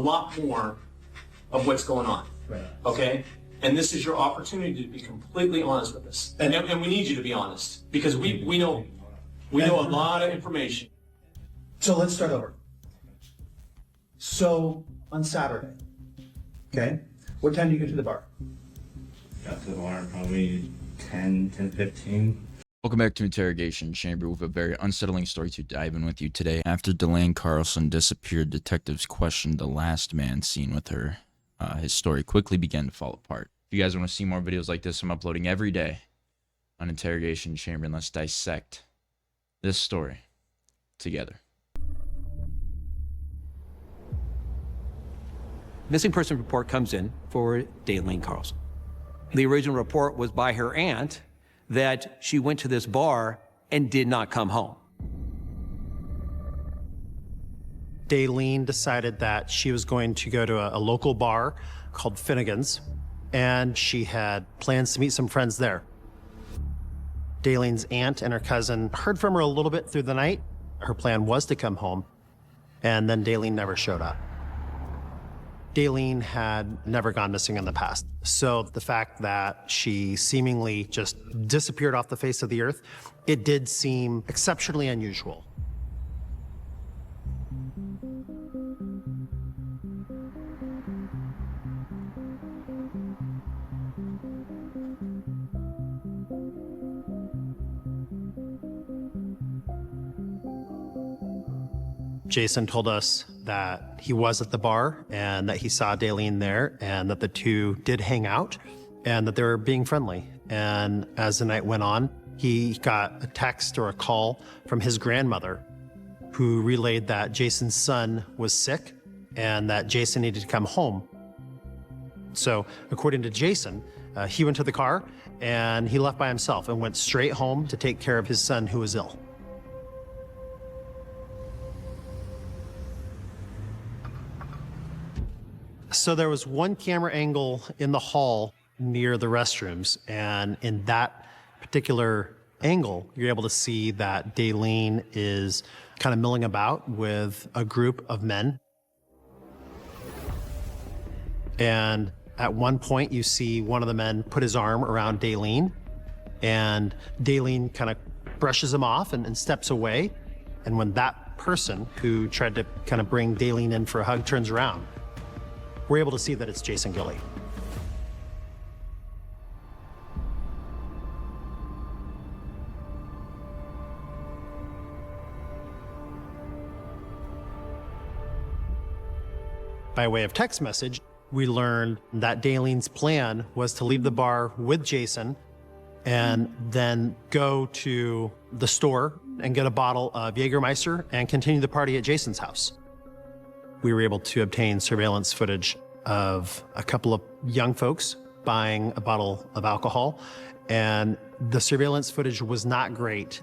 a lot more of what's going on. Right. Okay? And this is your opportunity to be completely honest with us. And we need you to be honest because we know a lot of information. So let's start over. So on Saturday, okay, what time do you get to the bar? Got to the bar probably 10:15. Welcome back to Interrogation Chamber with a very unsettling story to dive in with you today. After Dalene Carlson disappeared, detectives questioned the last man seen with her. His story quickly began to fall apart. If you guys want to see more videos like this, I'm uploading every day on Interrogation Chamber, and let's dissect this story together. Missing person report comes in for Dalene Carlson. The original report was by her aunt that she went to this bar and did not come home. Dalene decided that she was going to go to a local bar called Finnegan's, and she had plans to meet some friends there. Dalene's aunt and her cousin heard from her a little bit through the night. Her plan was to come home, and then Dalene never showed up. Dalene had never gone missing in the past, so the fact that she seemingly just disappeared off the face of the earth, it did seem exceptionally unusual. Jason told us that he was at the bar and that he saw Dalene there and that the two did hang out and that they were being friendly. And as the night went on, he got a text or a call from his grandmother who relayed that Jason's son was sick and that Jason needed to come home. So according to Jason, he went to the car and he left by himself and went straight home to take care of his son who was ill. So there was one camera angle in the hall near the restrooms, and in that particular angle, you're able to see that Dalene is kind of milling about with a group of men. And at one point, you see one of the men put his arm around Dalene, and Dalene kind of brushes him off and steps away. And when that person who tried to kind of bring Dalene in for a hug turns around, we're able to see that it's Jason Gilley. By way of text message, we learned that Dalene's plan was to leave the bar with Jason and then go to the store and get a bottle of Jägermeister and continue the party at Jason's house. We were able to obtain surveillance footage of a couple of young folks buying a bottle of alcohol, and the surveillance footage was not great.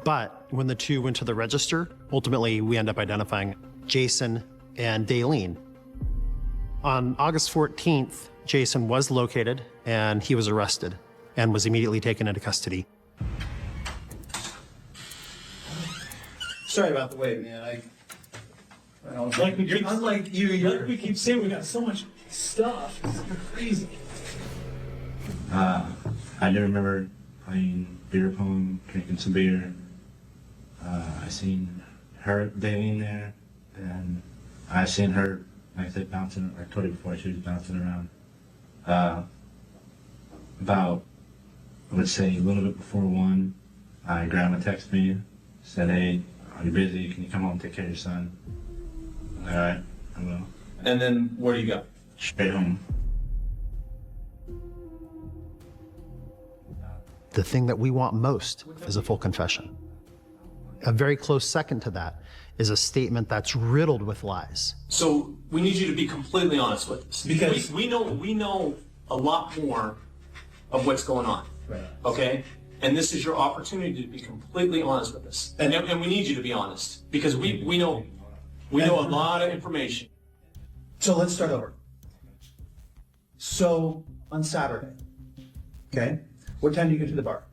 But when the two went to the register, ultimately we end up identifying Jason and Dalene. On August 14th, Jason was located and he was arrested and was immediately taken into custody. Sorry about the wait, man. Like we keep, unlike you, like we keep saying, we got so much stuff. It's crazy. I do remember playing beer pong, drinking some beer. I seen her, Dalene there, and I seen her, like I said, bouncing. I told you before, she was bouncing around. About, let's say, a little bit before 1, grandma texted me, said, "Hey, are you busy? Can you come home and take care of your son?" All right, I will. And then where do you go? Straight home. The thing that we want most is a full confession. A very close second to that is a statement that's riddled with lies. So we need you to be completely honest with us. Because we know a lot more of what's going on. Right. Okay? And this is your opportunity to be completely honest with us. And we need you to be honest because we know a lot of information. So let's start over. So on Saturday, okay, what time do you get to the bar?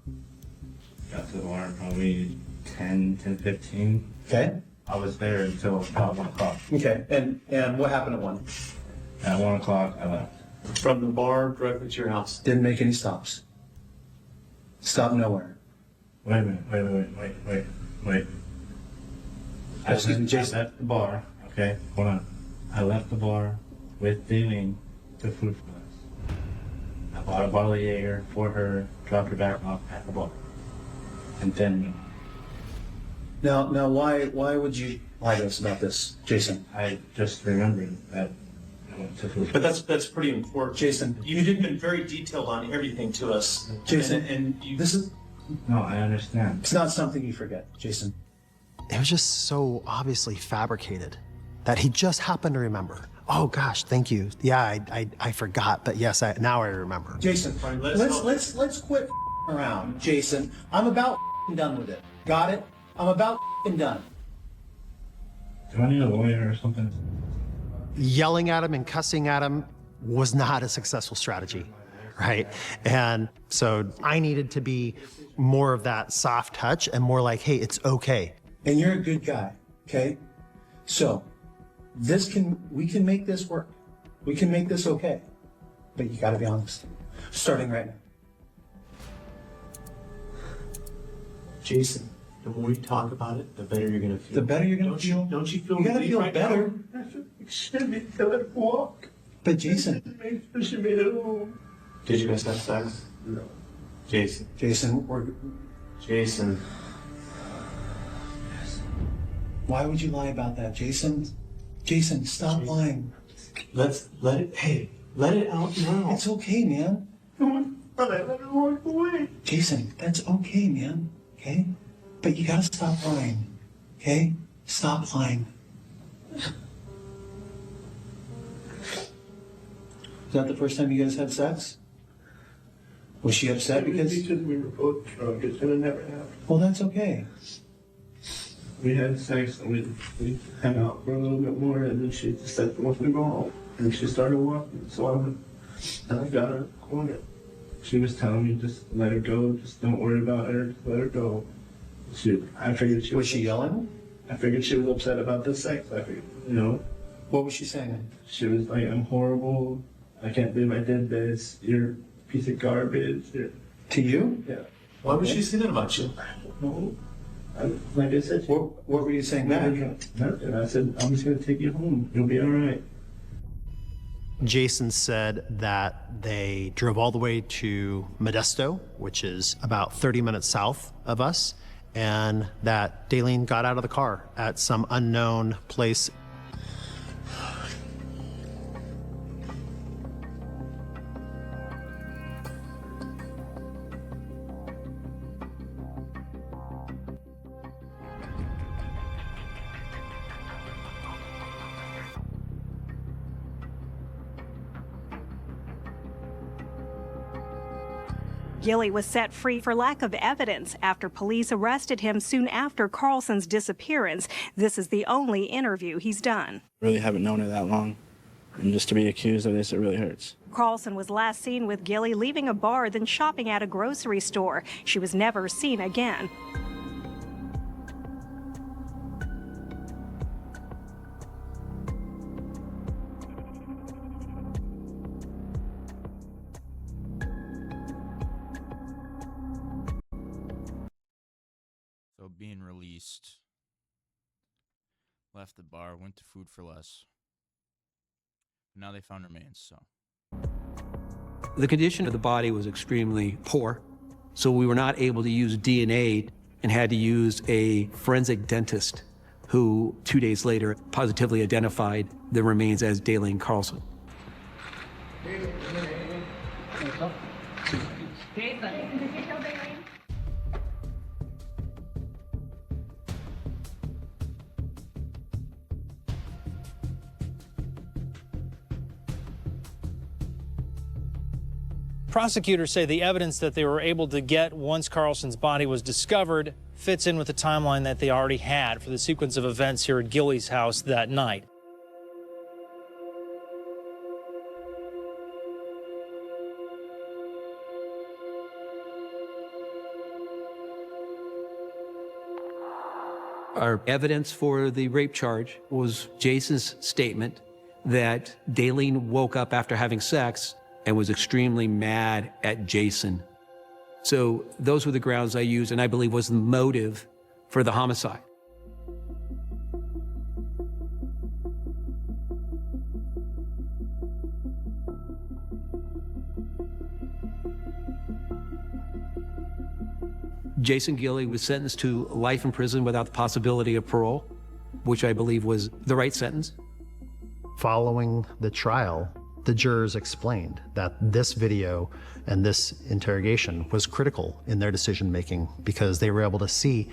Got to the bar probably 10:15. Okay. I was there until about 1 o'clock. Okay, and what happened at 1? At 1 o'clock, I left. From the bar directly to your house. Didn't make any stops. Stop nowhere. Wait a minute, wait. I left the bar, okay, hold on. I left the bar with Dalene to Food for Less. I bought a bottle of Jaeger for her, dropped her back off at the bar. And then Now, why would you lie to us about this, Jason? I just remembered that I went to Food for But Less. that's pretty important. Jason, You've been very detailed on everything to us. Jason, and you, this is, No, I understand. it's not something you forget, Jason. It was just so obviously fabricated that he just happened to remember. Oh gosh, thank you. Yeah, I forgot, but yes, now I remember. Jason, Fine, let's quit around, Jason. I'm about done with it. Got it? I'm about done. Do I need a lawyer or something? Yelling at him and cussing at him was not a successful strategy, right? And so I needed to be more of that soft touch and more like, hey, it's okay. And you're a good guy, okay? So we can make this work. We can make this okay. But you gotta be honest. Starting right now. Jason, the more you talk about it, the better you're gonna feel. The better you're gonna Don't feel. Don't you feel? You gotta relief feel right better. now? But Jason, Did you guys have sex? No. Jason. Jason. Why would you lie about that, Jason? Jason, stop lying. Let it out now. It's okay, man. But I let her walk away. Jason, that's okay, man. Okay? But you gotta stop lying. Okay? Stop lying. Is that the first time you guys had sex? Was she upset because? Because we were both drunk. It's gonna never happen. Well, that's okay. We had sex and we hung out for a little bit more, and then she just said she wanted to go home. And she started walking, so I got her corner. She was telling me just let her go, just don't worry about her, just let her go. I figured she Was she yelling? I figured she was upset about the sex. I figured, What was she saying? she was like, I'm horrible. I can't believe I did this. You're a piece of garbage. To you? Yeah. Why would she say that about you? No. Like I said, What were you saying back? nothing. I said, I'm just gonna take you home. You'll be all right. Jason said that they drove all the way to Modesto, which is about 30 minutes south of us, and that Dalene got out of the car at some unknown place. Gilly was set free for lack of evidence after police arrested him soon after Carlson's disappearance. This is the only interview he's done. Really haven't known her that long, and just to be accused of this, it really hurts. Carlson was last seen with Gilly leaving a bar, then shopping at a grocery store. She was never seen again. So being released, left the bar, went to Food for Less. Now they found remains, so. The condition of the body was extremely poor, so we were not able to use DNA and had to use a forensic dentist who 2 days later positively identified the remains as Dalene Carlson. Prosecutors say the evidence that they were able to get once Carlson's body was discovered fits in with the timeline that they already had for the sequence of events here at Gilly's house that night. Our evidence for the rape charge was Jason's statement that Dalene woke up after having sex and was extremely mad at Jason. So those were the grounds I used, and I believe was the motive for the homicide. Jason Gilley was sentenced to life in prison without the possibility of parole, which I believe was the right sentence. Following the trial, the jurors explained that this video and this interrogation was critical in their decision making because they were able to see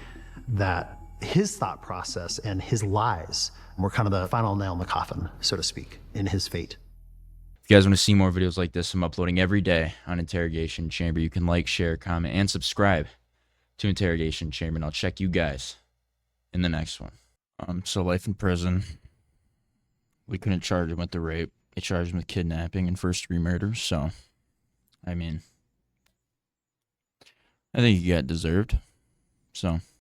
that his thought process and his lies were kind of the final nail in the coffin, so to speak, in his fate. If you guys want to see more videos like this, I'm uploading every day on Interrogation Chamber. You can like, share, comment, and subscribe to Interrogation Chamber, and I'll check you guys in the next one. So life in prison. We couldn't charge him with the rape. They charged him with kidnapping and first-degree murder, so, I mean, I think he got deserved, so.